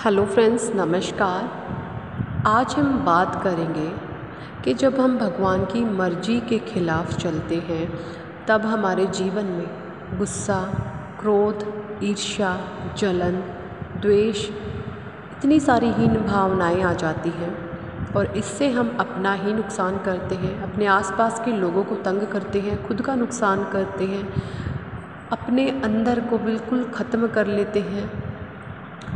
Hello friends, नमस्कार। आज हम बात करेंगे कि जब हम भगवान की मर्ज़ी के ख़िलाफ़ चलते हैं तब हमारे जीवन में गुस्सा, क्रोध, ईर्ष्या, जलन, द्वेष, इतनी सारी हीन भावनाएं आ जाती हैं और इससे हम अपना ही नुकसान करते हैं, अपने आसपास के लोगों को तंग करते हैं, खुद का नुकसान करते हैं, अपने अंदर को बिल्कुल ख़त्म कर लेते हैं,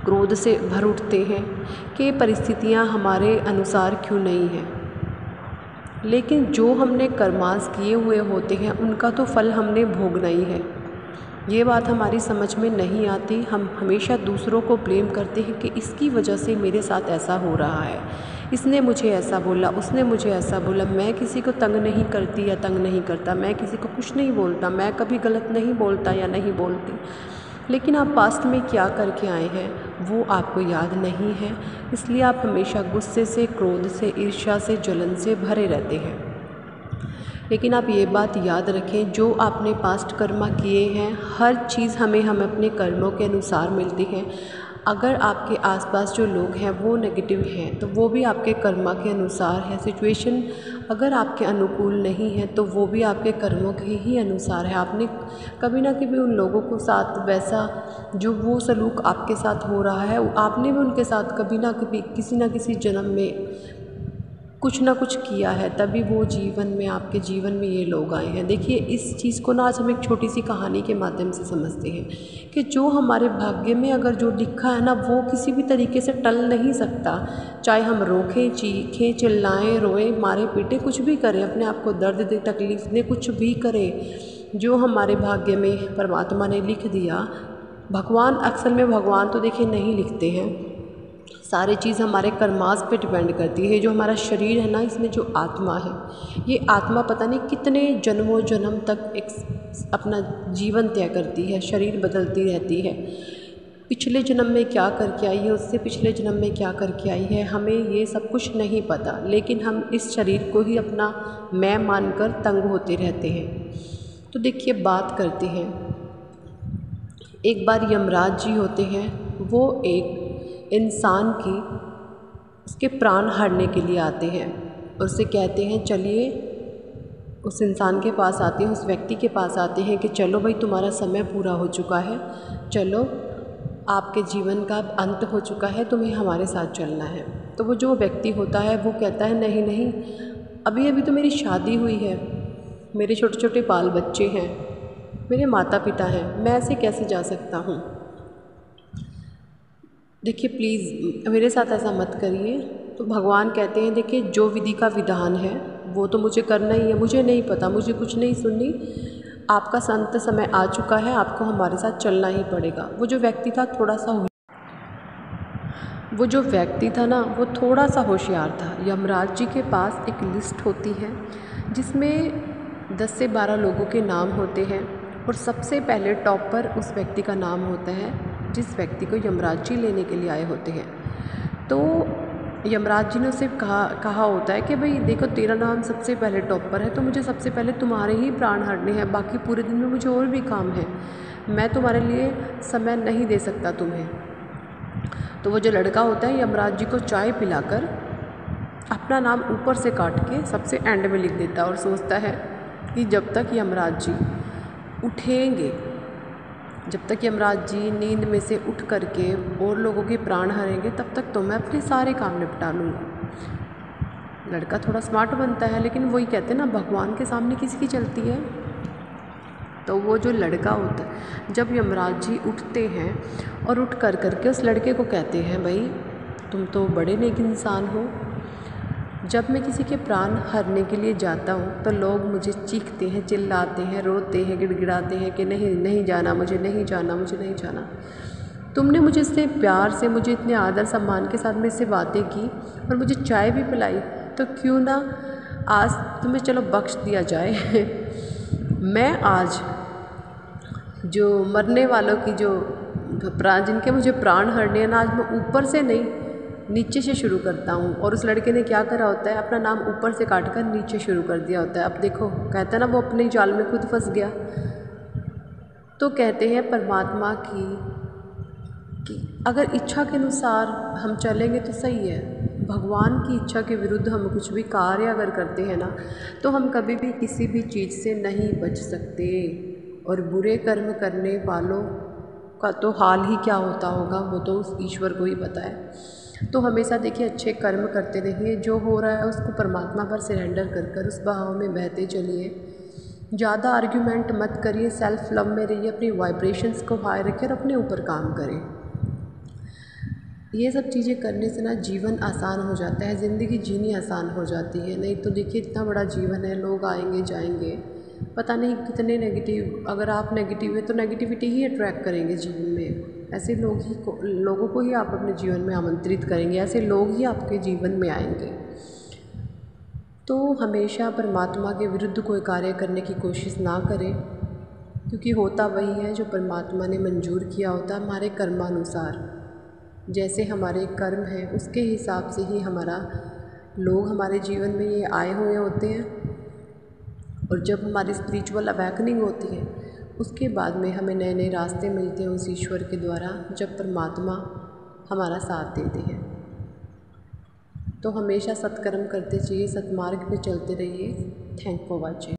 क्रोध से भर उठते हैं कि परिस्थितियाँ हमारे अनुसार क्यों नहीं हैं। लेकिन जो हमने कर्मांश किए हुए होते हैं उनका तो फल हमने भोगना ही है। ये बात हमारी समझ में नहीं आती। हम हमेशा दूसरों को ब्लेम करते हैं कि इसकी वजह से मेरे साथ ऐसा हो रहा है, इसने मुझे ऐसा बोला, उसने मुझे ऐसा बोला। मैं किसी को तंग नहीं करती या तंग नहीं करता, मैं किसी को कुछ नहीं बोलता, मैं कभी गलत नहीं बोलता या नहीं बोलती। लेकिन आप पास्ट में क्या करके आए हैं वो आपको याद नहीं है, इसलिए आप हमेशा गुस्से से, क्रोध से, ईर्ष्या से, जलन से भरे रहते हैं। लेकिन आप ये बात याद रखें, जो आपने पास्ट कर्मा किए हैं हर चीज़ हमें अपने कर्मों के अनुसार मिलती है। अगर आपके आसपास जो लोग हैं वो नेगेटिव हैं तो वो भी आपके कर्मा के अनुसार है। सिचुएशन अगर आपके अनुकूल नहीं है तो वो भी आपके कर्मों के ही अनुसार है। आपने कभी ना कभी उन लोगों को साथ वैसा जो वो सलूक आपके साथ हो रहा है आपने भी उनके साथ कभी ना कभी किसी ना किसी जन्म में कुछ ना कुछ किया है, तभी वो जीवन में आपके जीवन में ये लोग आए हैं। देखिए, इस चीज़ को ना आज हम एक छोटी सी कहानी के माध्यम से समझते हैं कि जो हमारे भाग्य में अगर जो लिखा है ना वो किसी भी तरीके से टल नहीं सकता। चाहे हम रोकें, चीखें, चिल्लाएं, रोएं, मारे पीटे, कुछ भी करें, अपने आप को दर्द दे, तकलीफ़ दे, कुछ भी करें, जो हमारे भाग्य में परमात्मा ने लिख दिया। भगवान अक्सर में भगवान तो देखिए नहीं लिखते हैं, सारी चीज़ हमारे कर्मास पे डिपेंड करती है। जो हमारा शरीर है ना, इसमें जो आत्मा है, ये आत्मा पता नहीं कितने जन्मों जन्म तक एक अपना जीवन तय करती है, शरीर बदलती रहती है। पिछले जन्म में क्या करके आई है, उससे पिछले जन्म में क्या करके आई है, हमें ये सब कुछ नहीं पता। लेकिन हम इस शरीर को ही अपना मैं मानकर तंग होते रहते हैं। तो देखिए, बात करते हैं, एक बार यमराज जी होते हैं, वो एक इंसान की उसके प्राण हरने के लिए आते हैं और उससे कहते हैं चलिए। उस इंसान के पास आते हैं, उस व्यक्ति के पास आते हैं कि चलो भाई, तुम्हारा समय पूरा हो चुका है, चलो आपके जीवन का अंत हो चुका है, तुम्हें हमारे साथ चलना है। तो वो जो व्यक्ति होता है वो कहता है नहीं नहीं, अभी अभी तो मेरी शादी हुई है, मेरे छोटे छोटे बाल बच्चे हैं, मेरे माता पिता हैं, मैं ऐसे कैसे जा सकता हूँ। देखिए, प्लीज़ मेरे साथ ऐसा मत करिए। तो भगवान कहते हैं देखिए, जो विधि का विधान है वो तो मुझे करना ही है, मुझे नहीं पता, मुझे कुछ नहीं सुननी, आपका संत समय आ चुका है, आपको हमारे साथ चलना ही पड़ेगा। वो जो व्यक्ति था ना वो थोड़ा सा होशियार था। यमराज जी के पास एक लिस्ट होती है जिसमें 10 से 12 लोगों के नाम होते हैं और सबसे पहले टॉप पर उस व्यक्ति का नाम होता है जिस व्यक्ति को यमराज जी लेने के लिए आए होते हैं। तो यमराज जी ने उसे कहा होता है कि भाई देखो, तेरा नाम सबसे पहले टॉप पर है तो मुझे सबसे पहले तुम्हारे ही प्राण हरने हैं, बाकी पूरे दिन में मुझे और भी काम है, मैं तुम्हारे लिए समय नहीं दे सकता तुम्हें। तो वो जो लड़का होता है यमराज जी को चाय पिलाकर अपना नाम ऊपर से काट के सबसे एंड में लिख देता है और सोचता है कि जब तक यमराज जी उठेंगे, जब तक यमराज जी नींद में से उठ करके और लोगों के प्राण हरेंगे, तब तक तो मैं अपने सारे काम निपटा लूँगा। लड़का थोड़ा स्मार्ट बनता है, लेकिन वही कहते हैं ना, भगवान के सामने किसकी चलती है। तो वो जो लड़का होता है, जब यमराज जी उठते हैं और उठ करके उस लड़के को कहते हैं भाई, तुम तो बड़े नेक इंसान हो, जब मैं किसी के प्राण हरने के लिए जाता हूँ तो लोग मुझे चीखते हैं, चिल्लाते हैं, रोते हैं, गिड़गिड़ाते हैं कि नहीं नहीं जाना, मुझे नहीं जाना, मुझे नहीं जाना। तुमने मुझे इतने प्यार से, मुझे इतने आदर सम्मान के साथ मेरे से बातें की और मुझे चाय भी पिलाई, तो क्यों ना आज तुम्हें चलो बख्श दिया जाए। मैं आज जो मरने वालों की जो प्राण, जिनके मुझे प्राण हरने हैं ना, आज मैं ऊपर से नहीं नीचे से शुरू करता हूँ। और उस लड़के ने क्या करा होता है, अपना नाम ऊपर से काट कर नीचे शुरू कर दिया होता है। अब देखो, कहता है ना, वो अपने जाल में खुद फंस गया। तो कहते हैं परमात्मा की कि अगर इच्छा के अनुसार हम चलेंगे तो सही है, भगवान की इच्छा के विरुद्ध हम कुछ भी कार्य अगर करते हैं ना, तो हम कभी भी किसी भी चीज़ से नहीं बच सकते। और बुरे कर्म करने वालों का तो हाल ही क्या होता होगा वो तो उस ईश्वर को ही पता है। तो हमेशा देखिए अच्छे कर्म करते रहिए, जो हो रहा है उसको परमात्मा पर सरेंडर कर कर उस बहाव में बहते चलिए। ज़्यादा आर्ग्यूमेंट मत करिए, सेल्फ लव में रहिए, अपनी वाइब्रेशंस को हाई रखिए और अपने ऊपर काम करें। ये सब चीज़ें करने से ना जीवन आसान हो जाता है, ज़िंदगी जीनी आसान हो जाती है। नहीं तो देखिए इतना बड़ा जीवन है, लोग आएंगे जाएंगे, पता नहीं कितने नेगेटिव, अगर आप नेगेटिव है तो नेगेटिविटी ही अट्रैक्ट करेंगे जीवन में। ऐसे लोगों को ही आप अपने जीवन में आमंत्रित करेंगे, ऐसे लोग ही आपके जीवन में आएंगे। तो हमेशा परमात्मा के विरुद्ध कोई कार्य करने की कोशिश ना करें, क्योंकि होता वही है जो परमात्मा ने मंजूर किया होता है। हमारे कर्मानुसार जैसे हमारे कर्म हैं उसके हिसाब से ही लोग हमारे जीवन में ये आए हुए होते हैं। और जब हमारी स्पिरिचुअल अवेकनिंग होती है उसके बाद में हमें नए नए रास्ते मिलते हैं उस ईश्वर के द्वारा, जब परमात्मा हमारा साथ देते हैं। तो हमेशा सत्कर्म करते चाहिए, सत्मार्ग पे चलते रहिए। Thank for watching.